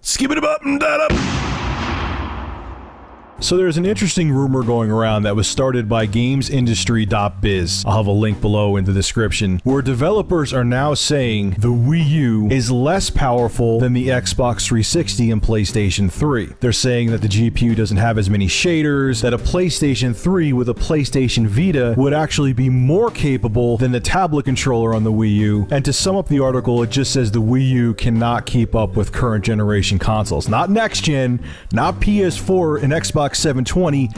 Skip it up and that up. So there's an interesting rumor going around that was started by gamesindustry.biz. I'll have a link below in the description, where developers are now saying the Wii U is less powerful than the Xbox 360 and PlayStation 3. They're saying that the GPU doesn't have as many shaders, that a PlayStation 3 with a PlayStation Vita would actually be more capable than the tablet controller on the Wii U. And to sum up the article, it just says the Wii U cannot keep up with current generation consoles. Not next gen, not PS4 and Xbox 720,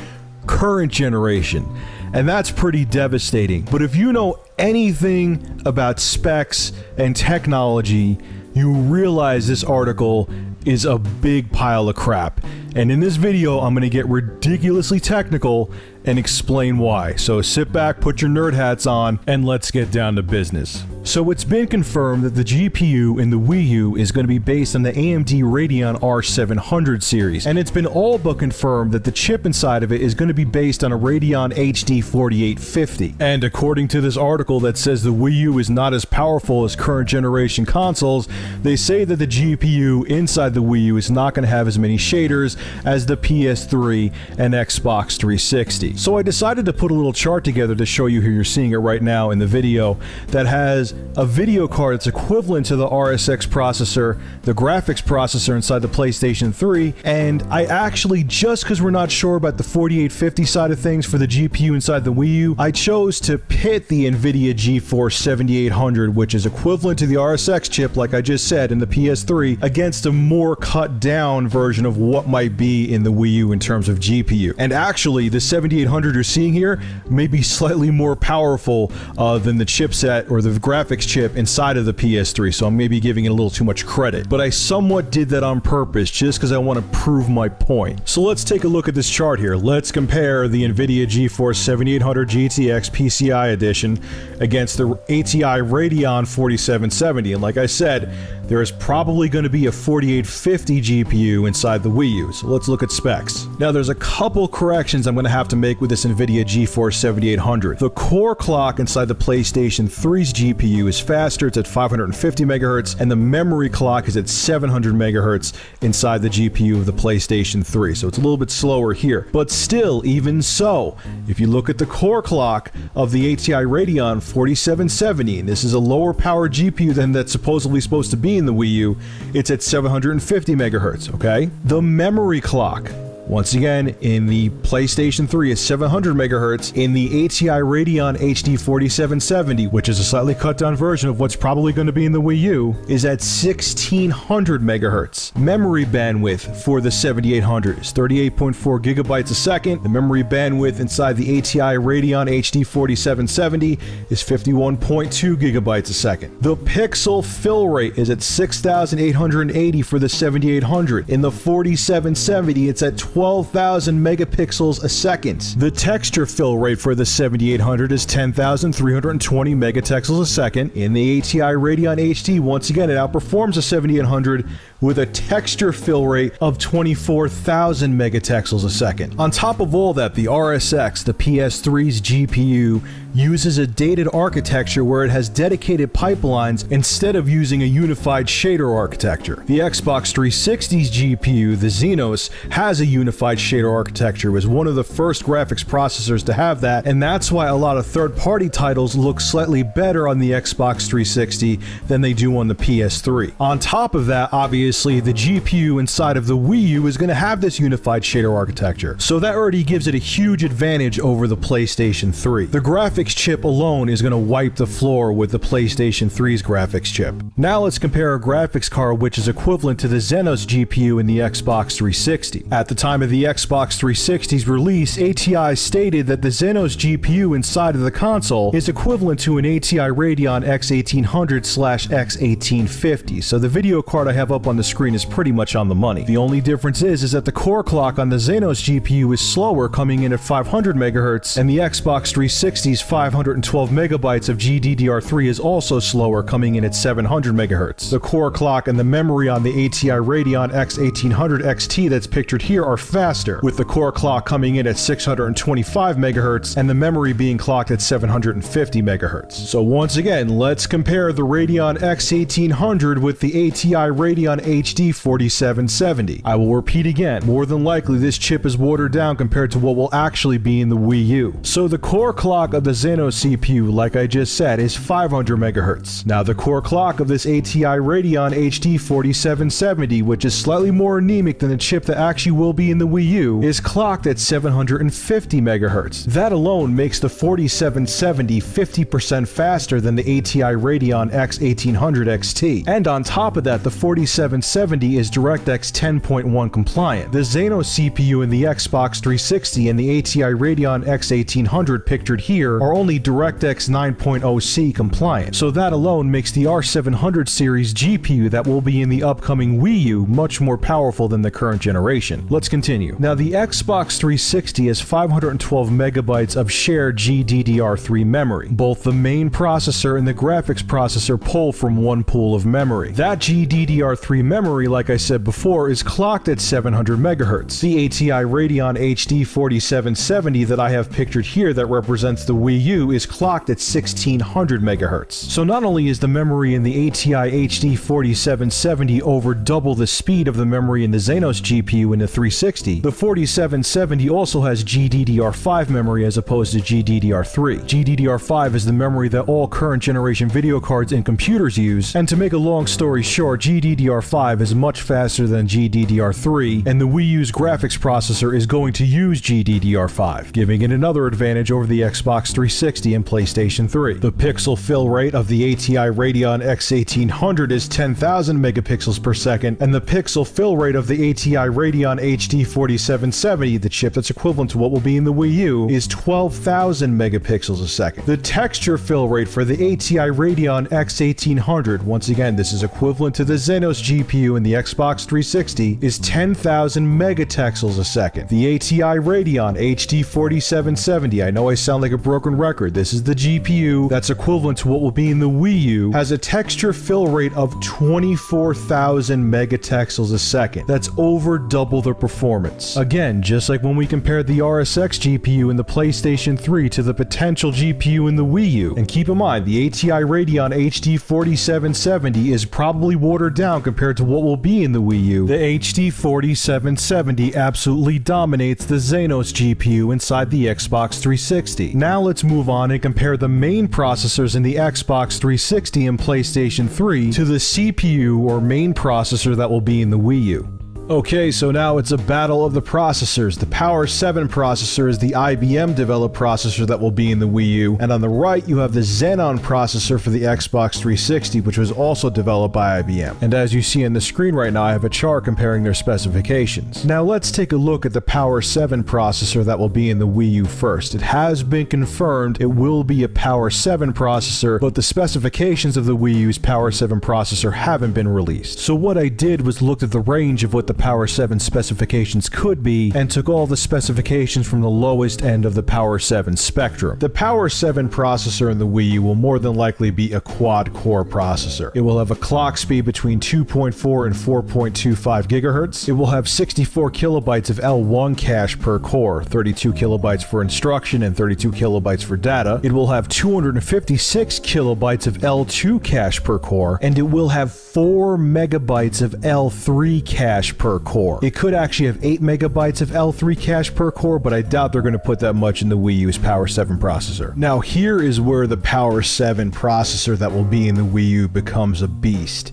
current generation. And that's pretty devastating. But if you know anything about specs and technology, you realize this article is a big pile of crap. And in this video, I'm going to get ridiculously technical and explain why. So sit back, put your nerd hats on, and let's get down to business. So it's been confirmed that the GPU in the Wii U is going to be based on the AMD Radeon R700 series. And it's been all but confirmed that the chip inside of it is going to be based on a Radeon HD 4850. And according to this article that says the Wii U is not as powerful as current generation consoles, they say that the GPU inside the Wii U is not going to have as many shaders as the PS3 and Xbox 360. So I decided to put a little chart together to show you here, you're seeing it right now in the video, that has a video card that's equivalent to the RSX processor, the graphics processor inside the PlayStation 3, and I actually, just because we're not sure about the 4850 side of things for the GPU inside the Wii U, I chose to pit the NVIDIA GeForce 7800, which is equivalent to the RSX chip, like I just said, in the PS3, against a more cut down version of what might be in the Wii U in terms of GPU. And actually, the 7800 you're seeing here may be slightly more powerful than the chipset or the graphics chip inside of the PS3, so I'm maybe giving it a little too much credit. But I somewhat did that on purpose, just because I want to prove my point. So let's take a look at this chart here. Let's compare the NVIDIA GeForce 7800 GTX PCI Edition against the ATI Radeon 4770. And like I said, there is probably going to be a 4850 GPU inside the Wii U. So let's look at specs. Now there's a couple corrections I'm going to have to make with this NVIDIA GeForce 7800. The core clock inside the PlayStation 3's GPU is faster, it's at 550 megahertz, and the memory clock is at 700 megahertz inside the GPU of the PlayStation 3. So it's a little bit slower here. But still, even so, if you look at the core clock of the ATI Radeon 4770, and this is a lower power GPU than that's supposedly supposed to be in the Wii U, it's at 750 megahertz, okay? The memory clock, once again, in the PlayStation 3 is 700 megahertz. In the ATI Radeon HD 4770, which is a slightly cut down version of what's probably going to be in the Wii U, is at 1600 megahertz. Memory bandwidth for the 7800 is 38.4 gigabytes a second. The memory bandwidth inside the ATI Radeon HD 4770 is 51.2 gigabytes a second. The pixel fill rate is at 6880 for the 7800. In the 4770, it's at 12,000 megapixels a second. The texture fill rate for the 7800 is 10,320 megatexels a second. In the ATI Radeon HD, once again, it outperforms the 7800 with a texture fill rate of 24,000 megatexels a second. On top of all that, the RSX, the PS3's GPU, uses a dated architecture where it has dedicated pipelines instead of using a unified shader architecture. The Xbox 360's GPU, the Xenos, has a unified shader architecture. It was one of the first graphics processors to have that, and that's why a lot of third-party titles look slightly better on the Xbox 360 than they do on the PS3. On top of that, obviously, the GPU inside of the Wii U is going to have this unified shader architecture, so that already gives it a huge advantage over the PlayStation 3. The graphics chip alone is going to wipe the floor with the PlayStation 3's graphics chip. Now let's compare a graphics card which is equivalent to the Xenos GPU in the Xbox 360. At the time of the Xbox 360's release, ATI stated that the Xenos GPU inside of the console is equivalent to an ATI Radeon X1800/X1850, so the video card I have up on the screen is pretty much on the money. The only difference is that the core clock on the Xenos GPU is slower, coming in at 500 megahertz, and the Xbox 360's 512 megabytes of GDDR3 is also slower, coming in at 700 megahertz. The core clock and the memory on the ATI Radeon X1800 XT that's pictured here are faster, with the core clock coming in at 625 megahertz and the memory being clocked at 750 megahertz. So once again, let's compare the Radeon X1800 with the ATI Radeon HD 4770. I will repeat again, more than likely this chip is watered down compared to what will actually be in the Wii U. So the core clock of the Xenos CPU, like I just said, is 500 MHz. Now the core clock of this ATI Radeon HD 4770, which is slightly more anemic than the chip that actually will be in the Wii U, is clocked at 750 MHz. That alone makes the 4770 50% faster than the ATI Radeon X1800 XT. And on top of that, the 4770 is DirectX 10.1 compliant. The Xenos CPU in the Xbox 360 and the ATI Radeon X1800 pictured here are only DirectX 9.0C compliant. So that alone makes the R700 series GPU that will be in the upcoming Wii U much more powerful than the current generation. Let's continue. Now the Xbox 360 has 512 megabytes of shared GDDR3 memory. Both the main processor and the graphics processor pull from one pool of memory. That GDDR3 memory, like I said before, is clocked at 700 MHz. The ATI Radeon HD 4770 that I have pictured here that represents the Wii U is clocked at 1600 MHz. So not only is the memory in the ATI HD 4770 over double the speed of the memory in the Xenos GPU in the 360, the 4770 also has GDDR5 memory as opposed to GDDR3. GDDR5 is the memory that all current generation video cards and computers use, and to make a long story short, GDDR5 is much faster than GDDR3, and the Wii U's graphics processor is going to use GDDR5, giving it another advantage over the Xbox 360 and PlayStation 3. The pixel fill rate of the ATI Radeon X1800 is 10,000 megapixels per second, and the pixel fill rate of the ATI Radeon HD 4770, the chip that's equivalent to what will be in the Wii U, is 12,000 megapixels a second. The texture fill rate for the ATI Radeon X1800, once again this is equivalent to the Xenos GPU in the Xbox 360, is 10,000 megatexels a second. The ATI Radeon HD 4770, I know I sound like a broken record, this is the GPU that's equivalent to what will be in the Wii U, has a texture fill rate of 24,000 megatexels a second. That's over double the performance. Again, just like when we compared the RSX GPU in the PlayStation 3 to the potential GPU in the Wii U. And keep in mind, the ATI Radeon HD 4770 is probably watered down compared to what will be in the Wii U. The HD 4770 absolutely dominates the Xenos GPU inside the Xbox 360. Now let's move on and compare the main processors in the Xbox 360 and PlayStation 3 to the CPU or main processor that will be in the Wii U. Okay, so now it's a battle of the processors. The Power 7 processor is the IBM developed processor that will be in the Wii U, and on the right you have the Xenon processor for the Xbox 360, which was also developed by IBM. And as you see on the screen right now, I have a chart comparing their specifications. Now let's take a look at the Power 7 processor that will be in the Wii U first. It has been confirmed it will be a Power 7 processor, but the specifications of the Wii U's Power 7 processor haven't been released. So what I did was looked at the range of what the Power 7 specifications could be and took all the specifications from the lowest end of the Power 7 spectrum. The Power 7 processor in the Wii U will more than likely be a quad-core processor. It will have a clock speed between 2.4 and 4.25 gigahertz. It will have 64 kilobytes of L1 cache per core, 32 kilobytes for instruction and 32 kilobytes for data. It will have 256 kilobytes of L2 cache per core, and it will have 4 megabytes of L3 cache per core. It could actually have 8 megabytes of L3 cache per core, but I doubt they're going to put that much in the Wii U's Power 7 processor. Now here is where the Power 7 processor that will be in the Wii U becomes a beast.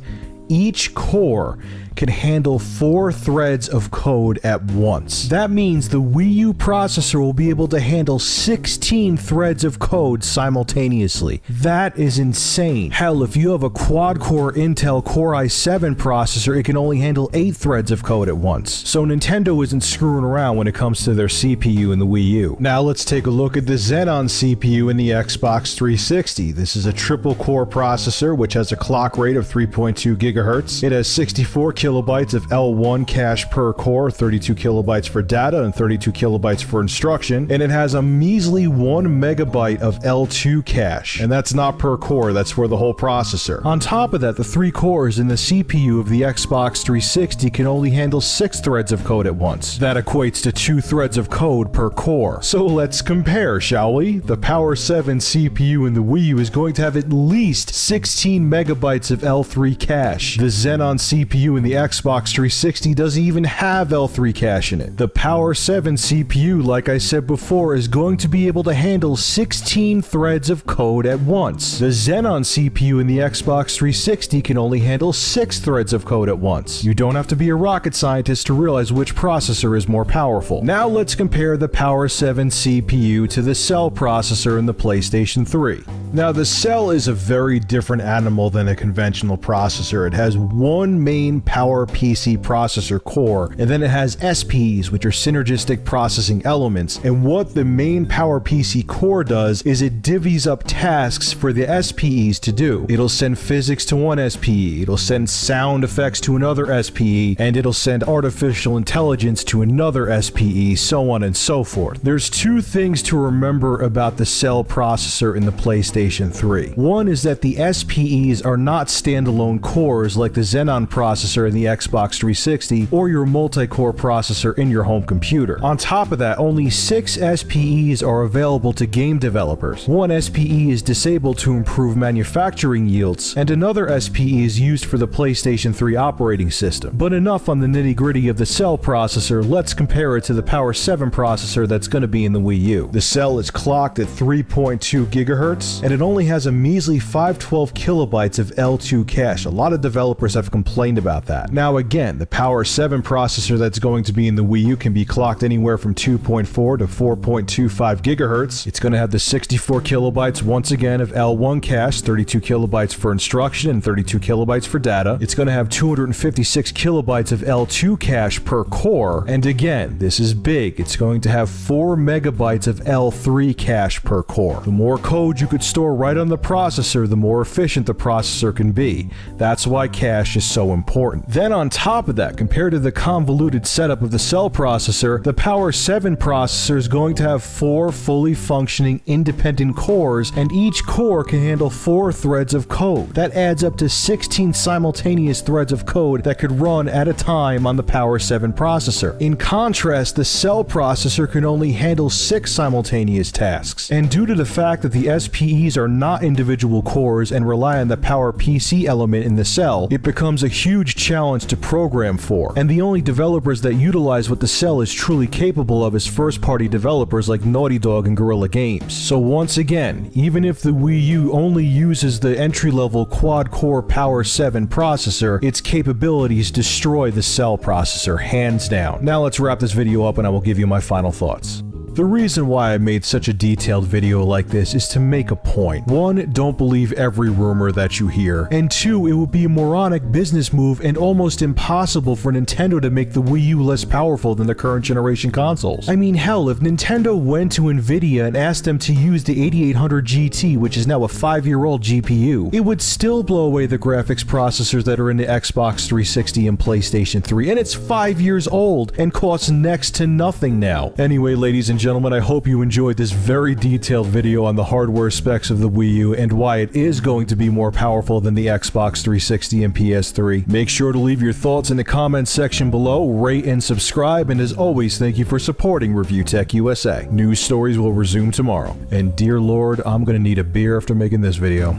Each core can handle 4 threads of code at once. That means the Wii U processor will be able to handle 16 threads of code simultaneously. That is insane. Hell, if you have a quad-core Intel Core i7 processor, it can only handle 8 threads of code at once. So Nintendo isn't screwing around when it comes to their CPU in the Wii U. Now let's take a look at the Xenon CPU in the Xbox 360. This is a triple-core processor which has a clock rate of 3.2 gigahertz. It has 64 kilobytes of L1 cache per core, 32 kilobytes for data and 32 kilobytes for instruction, and it has a measly 1 megabyte of L2 cache, and that's not per core, that's for the whole processor. On top of that, the 3 cores in the CPU of the Xbox 360 can only handle 6 threads of code at once. That equates to 2 threads of code per core. So let's compare, shall we? The Power 7 CPU in the Wii U is going to have at least 16 megabytes of L3 cache. The Xenon CPU in the Xbox 360 doesn't even have L3 cache in it. The Power 7 CPU, like I said before, is going to be able to handle 16 threads of code at once. The Xenon CPU in the Xbox 360 can only handle 6 threads of code at once. You don't have to be a rocket scientist to realize which processor is more powerful. Now let's compare the Power 7 CPU to the Cell processor in the PlayStation 3. Now the Cell is a very different animal than a conventional processor. It has one main PowerPC processor core, and then it has SPs, which are synergistic processing elements. And what the main PowerPC core does is it divvies up tasks for the SPEs to do. It'll send physics to one SPE, it'll send sound effects to another SPE, and it'll send artificial intelligence to another SPE, so on and so forth. There's two things to remember about the Cell processor in the PlayStation 3. One is that the SPEs are not standalone cores like the Xenon processor in the Xbox 360 or your multi-core processor in your home computer. On top of that, only 6 SPEs are available to game developers. One SPE is disabled to improve manufacturing yields, and another SPE is used for the PlayStation 3 operating system. But enough on the nitty-gritty of the Cell processor, let's compare it to the Power 7 processor that's going to be in the Wii U. The Cell is clocked at 3.2 GHz, and it only has a measly 512 kilobytes of L2 cache. A lot of developers have complained about that. Now again, the Power 7 processor that's going to be in the Wii U can be clocked anywhere from 2.4 to 4.25 GHz. It's going to have the 64 kilobytes once again of L1 cache, 32 kilobytes for instruction and 32 kilobytes for data. It's going to have 256 kilobytes of L2 cache per core, and again, this is big. It's going to have 4 megabytes of L3 cache per core. The more code you could store right on the processor, the more efficient the processor can be. That's why cache is so important. Then on top of that, compared to the convoluted setup of the Cell processor, the Power 7 processor is going to have 4 fully functioning independent cores, and each core can handle 4 threads of code. That adds up to 16 simultaneous threads of code that could run at a time on the Power 7 processor. In contrast, the Cell processor can only handle 6 simultaneous tasks. And due to the fact that the SPEs are not individual cores and rely on the PowerPC element in the Cell, it becomes a huge challenge to program for. And the only developers that utilize what the Cell is truly capable of is first-party developers like Naughty Dog and Guerrilla Games. So once again, even if the Wii U only uses the entry-level quad-core Power 7 processor, its capabilities destroy the Cell processor, hands down. Now let's wrap this video up and I will give you my final thoughts. The reason why I made such a detailed video like this is to make a point. 1, don't believe every rumor that you hear, and 2, it would be a moronic business move and almost impossible for Nintendo to make the Wii U less powerful than the current generation consoles. I mean, hell, if Nintendo went to Nvidia and asked them to use the 8800 GT, which is now a 5-year-old GPU, it would still blow away the graphics processors that are in the Xbox 360 and PlayStation 3, and it's 5 years old and costs next to nothing now. Anyway, ladies and gentlemen, I hope you enjoyed this very detailed video on the hardware specs of the Wii U and why it is going to be more powerful than the Xbox 360 and PS3. Make sure to leave your thoughts in the comments section below, rate and subscribe, and as always, thank you for supporting ReviewTechUSA. News stories will resume tomorrow. And dear Lord, I'm gonna need a beer after making this video.